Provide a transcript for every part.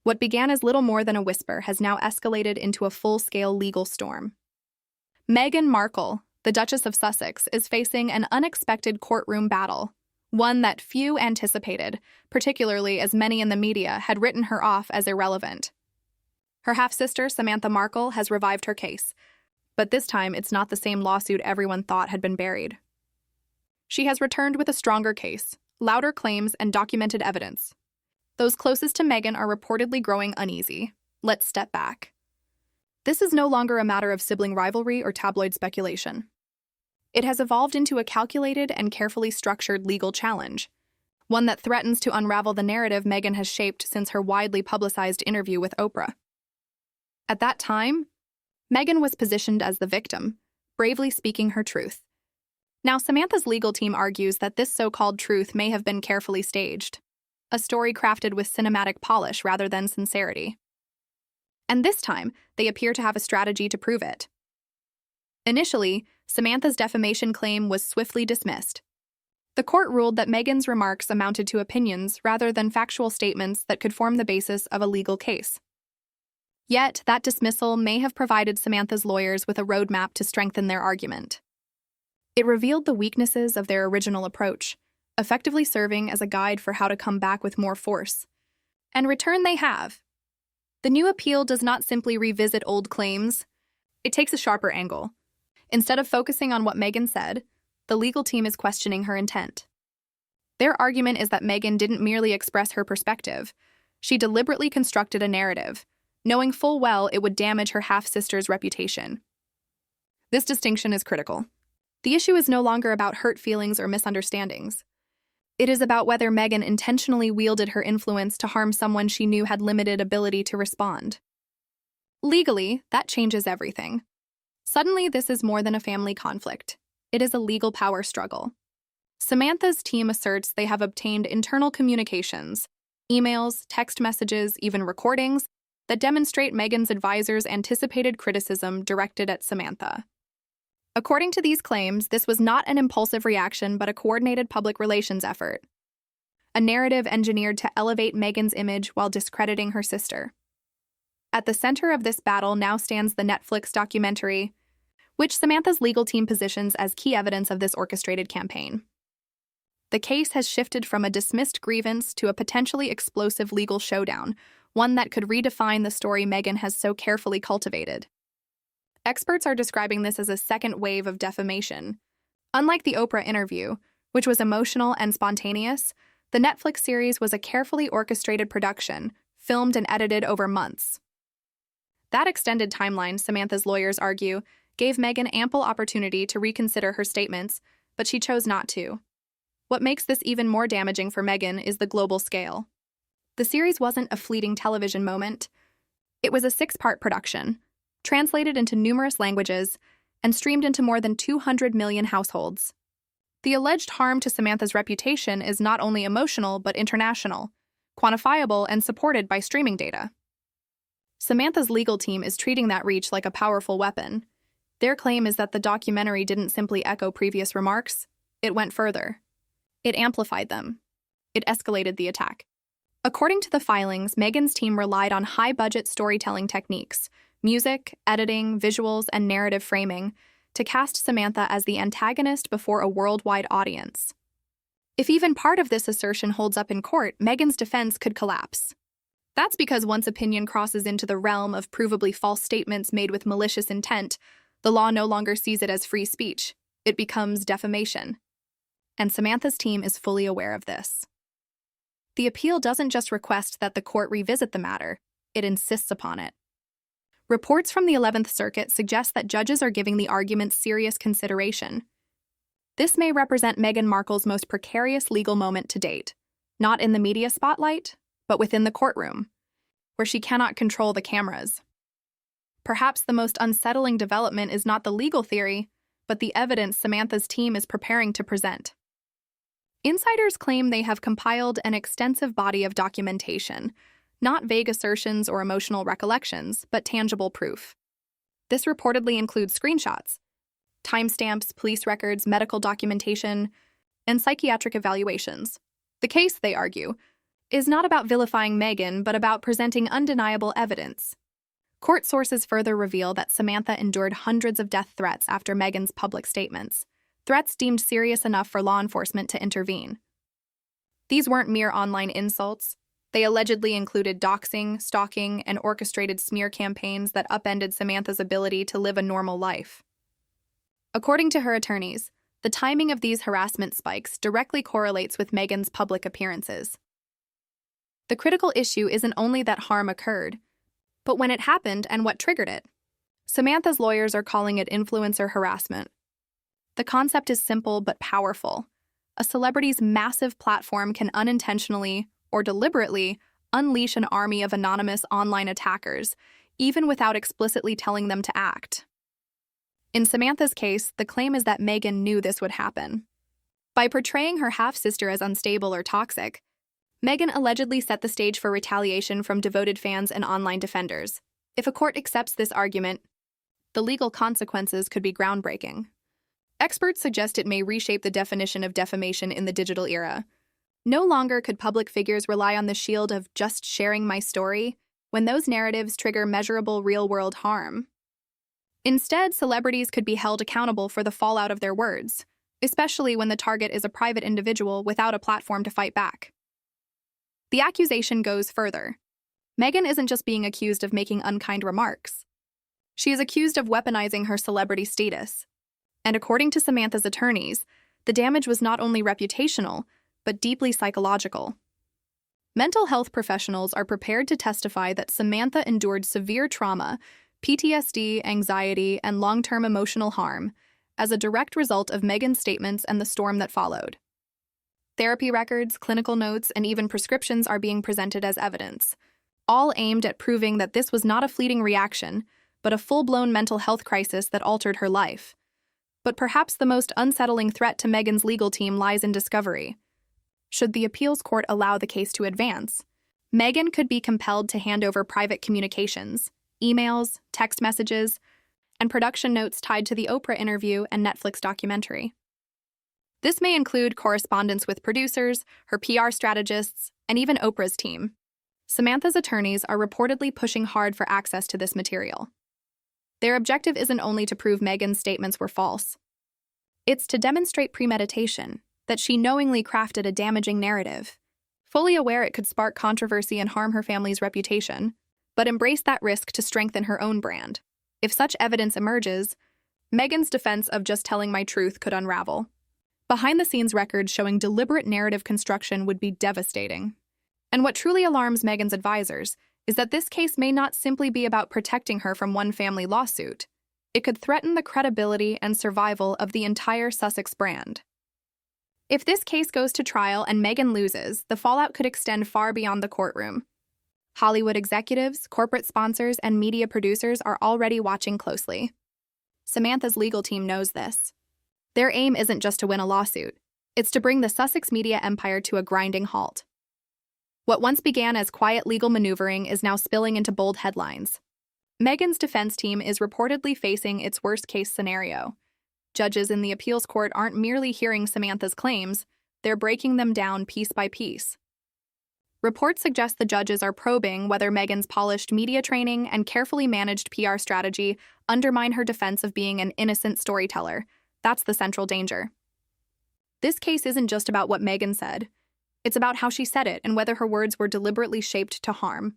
What began as little more than a whisper has now escalated into a full-scale legal storm. Meghan Markle, the Duchess of Sussex, is facing an unexpected courtroom battle, one that few anticipated, particularly as many in the media had written her off as irrelevant. Her half-sister, Samantha Markle, has revived her case, but this time it's not the same lawsuit everyone thought had been buried. She has returned with a stronger case, louder claims, and documented evidence. Those closest to Meghan are reportedly growing uneasy. Let's step back. This is no longer a matter of sibling rivalry or tabloid speculation. It has evolved into a calculated and carefully structured legal challenge, one that threatens to unravel the narrative Meghan has shaped since her widely publicized interview with Oprah. At that time, Meghan was positioned as the victim, bravely speaking her truth. Now, Samantha's legal team argues that this so-called truth may have been carefully staged, a story crafted with cinematic polish rather than sincerity. And this time, they appear to have a strategy to prove it. Initially, Samantha's defamation claim was swiftly dismissed. The court ruled that Meghan's remarks amounted to opinions rather than factual statements that could form the basis of a legal case. Yet, that dismissal may have provided Samantha's lawyers with a roadmap to strengthen their argument. It revealed the weaknesses of their original approach, effectively serving as a guide for how to come back with more force. And return they have. The new appeal does not simply revisit old claims. It takes a sharper angle. Instead of focusing on what Meghan said, the legal team is questioning her intent. Their argument is that Meghan didn't merely express her perspective. She deliberately constructed a narrative, knowing full well it would damage her half-sister's reputation. This distinction is critical. The issue is no longer about hurt feelings or misunderstandings. It is about whether Meghan intentionally wielded her influence to harm someone she knew had limited ability to respond. Legally, that changes everything. Suddenly, this is more than a family conflict. It is a legal power struggle. Samantha's team asserts they have obtained internal communications, emails, text messages, even recordings, that demonstrate Meghan's advisors' anticipated criticism directed at Samantha. According to these claims, this was not an impulsive reaction but a coordinated public relations effort, a narrative engineered to elevate Meghan's image while discrediting her sister. At the center of this battle now stands the Netflix documentary, which Samantha's legal team positions as key evidence of this orchestrated campaign. The case has shifted from a dismissed grievance to a potentially explosive legal showdown, one that could redefine the story Meghan has so carefully cultivated. Experts are describing this as a second wave of defamation. Unlike the Oprah interview, which was emotional and spontaneous, the Netflix series was a carefully orchestrated production, filmed and edited over months. That extended timeline, Samantha's lawyers argue, gave Meghan ample opportunity to reconsider her statements, but she chose not to. What makes this even more damaging for Meghan is the global scale. The series wasn't a fleeting television moment. It was a 6-part production, translated into numerous languages, and streamed into more than 200 million households. The alleged harm to Samantha's reputation is not only emotional but international, quantifiable, and supported by streaming data. Samantha's legal team is treating that reach like a powerful weapon. Their claim is that the documentary didn't simply echo previous remarks, it went further. It amplified them. It escalated the attack. According to the filings, Meghan's team relied on high-budget storytelling techniques, music, editing, visuals, and narrative framing, to cast Samantha as the antagonist before a worldwide audience. If even part of this assertion holds up in court, Meghan's defense could collapse. That's because once opinion crosses into the realm of provably false statements made with malicious intent, the law no longer sees it as free speech. It becomes defamation. And Samantha's team is fully aware of this. The appeal doesn't just request that the court revisit the matter, it insists upon it. Reports from the 11th Circuit suggest that judges are giving the argument serious consideration. This may represent Meghan Markle's most precarious legal moment to date, not in the media spotlight, but within the courtroom, where she cannot control the cameras. Perhaps the most unsettling development is not the legal theory, but the evidence Samantha's team is preparing to present. Insiders claim they have compiled an extensive body of documentation, not vague assertions or emotional recollections, but tangible proof. This reportedly includes screenshots, timestamps, police records, medical documentation, and psychiatric evaluations. The case, they argue, is not about vilifying Meghan, but about presenting undeniable evidence. Court sources further reveal that Samantha endured hundreds of death threats after Meghan's public statements, threats deemed serious enough for law enforcement to intervene. These weren't mere online insults. They allegedly included doxing, stalking, and orchestrated smear campaigns that upended Samantha's ability to live a normal life. According to her attorneys, the timing of these harassment spikes directly correlates with Meghan's public appearances. The critical issue isn't only that harm occurred, but when it happened and what triggered it. Samantha's lawyers are calling it influencer harassment. The concept is simple but powerful. A celebrity's massive platform can unintentionally or deliberately unleash an army of anonymous online attackers, even without explicitly telling them to act. In Samantha's case, the claim is that Meghan knew this would happen. By portraying her half-sister as unstable or toxic, Meghan allegedly set the stage for retaliation from devoted fans and online defenders. If a court accepts this argument, the legal consequences could be groundbreaking. Experts suggest it may reshape the definition of defamation in the digital era. No longer could public figures rely on the shield of just sharing my story when those narratives trigger measurable real-world harm. Instead, celebrities could be held accountable for the fallout of their words, especially when the target is a private individual without a platform to fight back. The accusation goes further. Meghan isn't just being accused of making unkind remarks. She is accused of weaponizing her celebrity status. And according to Samantha's attorneys, the damage was not only reputational, but deeply psychological. Mental health professionals are prepared to testify that Samantha endured severe trauma, PTSD, anxiety, and long-term emotional harm as a direct result of Meghan's statements and the storm that followed. Therapy records, clinical notes, and even prescriptions are being presented as evidence, all aimed at proving that this was not a fleeting reaction, but a full-blown mental health crisis that altered her life. But perhaps the most unsettling threat to Meghan's legal team lies in discovery. Should the appeals court allow the case to advance, Meghan could be compelled to hand over private communications, emails, text messages, and production notes tied to the Oprah interview and Netflix documentary. This may include correspondence with producers, her PR strategists, and even Oprah's team. Samantha's attorneys are reportedly pushing hard for access to this material. Their objective isn't only to prove Meghan's statements were false. It's to demonstrate premeditation, that she knowingly crafted a damaging narrative, fully aware it could spark controversy and harm her family's reputation, but embrace that risk to strengthen her own brand. If such evidence emerges, Meghan's defense of just telling my truth could unravel. Behind-the-scenes records showing deliberate narrative construction would be devastating. And what truly alarms Meghan's advisors is that this case may not simply be about protecting her from one family lawsuit. It could threaten the credibility and survival of the entire Sussex brand. If this case goes to trial and Meghan loses, the fallout could extend far beyond the courtroom. Hollywood executives, corporate sponsors, and media producers are already watching closely. Samantha's legal team knows this. Their aim isn't just to win a lawsuit. It's to bring the Sussex media empire to a grinding halt. What once began as quiet legal maneuvering is now spilling into bold headlines. Meghan's defense team is reportedly facing its worst-case scenario. Judges in the appeals court aren't merely hearing Samantha's claims, they're breaking them down piece by piece. Reports suggest the judges are probing whether Meghan's polished media training and carefully managed PR strategy undermine her defense of being an innocent storyteller. That's the central danger. This case isn't just about what Meghan said. It's about how she said it and whether her words were deliberately shaped to harm.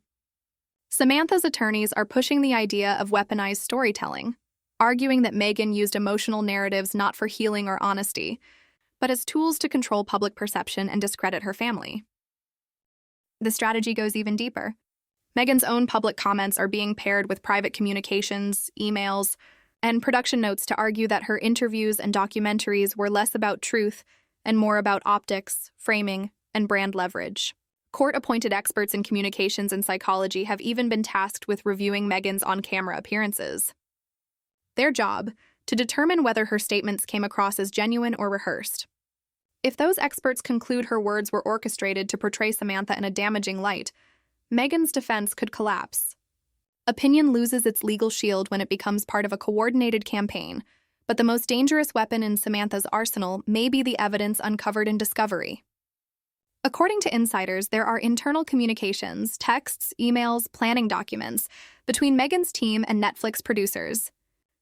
Samantha's attorneys are pushing the idea of weaponized storytelling, arguing that Meghan used emotional narratives not for healing or honesty, but as tools to control public perception and discredit her family. The strategy goes even deeper. Meghan's own public comments are being paired with private communications, emails, and production notes to argue that her interviews and documentaries were less about truth and more about optics, framing, and brand leverage. Court-appointed experts in communications and psychology have even been tasked with reviewing Meghan's on-camera appearances. Their job, to determine whether her statements came across as genuine or rehearsed. If those experts conclude her words were orchestrated to portray Samantha in a damaging light, Meghan's defense could collapse. Opinion loses its legal shield when it becomes part of a coordinated campaign, but the most dangerous weapon in Samantha's arsenal may be the evidence uncovered in discovery. According to insiders, there are internal communications, texts, emails, planning documents between Meghan's team and Netflix producers.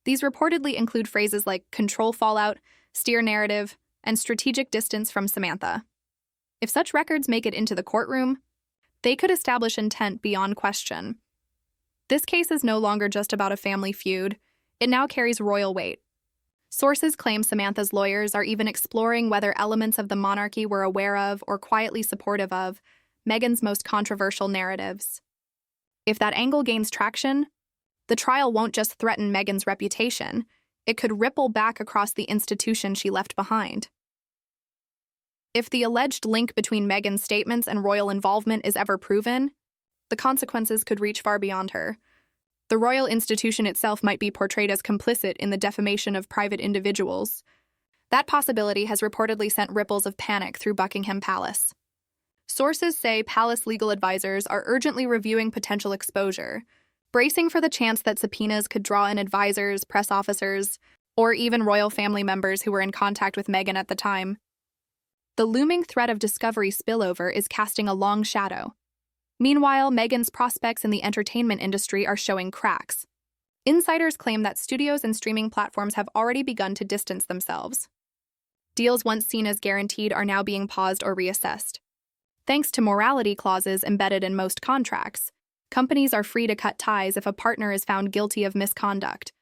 These reportedly include phrases like control fallout, steer narrative, and strategic distance from Samantha. If such records make it into the courtroom, they could establish intent beyond question. This case is no longer just about a family feud. It now carries royal weight. Sources claim Samantha's lawyers are even exploring whether elements of the monarchy were aware of or quietly supportive of Meghan's most controversial narratives. If that angle gains traction, the trial won't just threaten Meghan's reputation, it could ripple back across the institution she left behind. If the alleged link between Meghan's statements and royal involvement is ever proven, the consequences could reach far beyond her. The royal institution itself might be portrayed as complicit in the defamation of private individuals. That possibility has reportedly sent ripples of panic through Buckingham Palace. Sources say palace legal advisors are urgently reviewing potential exposure, bracing for the chance that subpoenas could draw in advisors, press officers, or even royal family members who were in contact with Meghan at the time. The looming threat of discovery spillover is casting a long shadow. Meanwhile, Meghan's prospects in the entertainment industry are showing cracks. Insiders claim that studios and streaming platforms have already begun to distance themselves. Deals once seen as guaranteed are now being paused or reassessed. Thanks to morality clauses embedded in most contracts, companies are free to cut ties if a partner is found guilty of misconduct,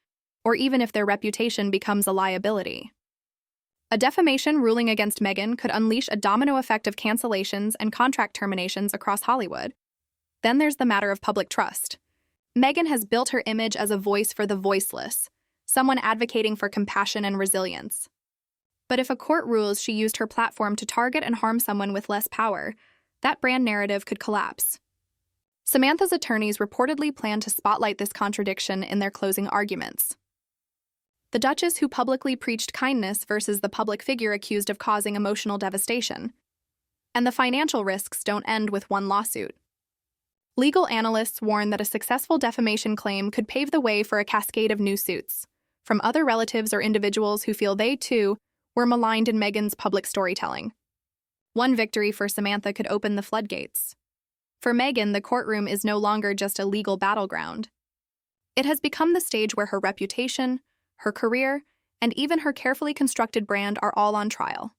or even if their reputation becomes a liability. A defamation ruling against Meghan could unleash a domino effect of cancellations and contract terminations across Hollywood. Then there's the matter of public trust. Meghan has built her image as a voice for the voiceless, someone advocating for compassion and resilience. But if a court rules she used her platform to target and harm someone with less power, that brand narrative could collapse. Samantha's attorneys reportedly plan to spotlight this contradiction in their closing arguments. The Duchess who publicly preached kindness versus the public figure accused of causing emotional devastation. And the financial risks don't end with one lawsuit. Legal analysts warn that a successful defamation claim could pave the way for a cascade of new suits, from other relatives or individuals who feel they, too, were maligned in Meghan's public storytelling. One victory for Samantha could open the floodgates. For Meghan, the courtroom is no longer just a legal battleground. It has become the stage where her reputation, her career, and even her carefully constructed brand are all on trial.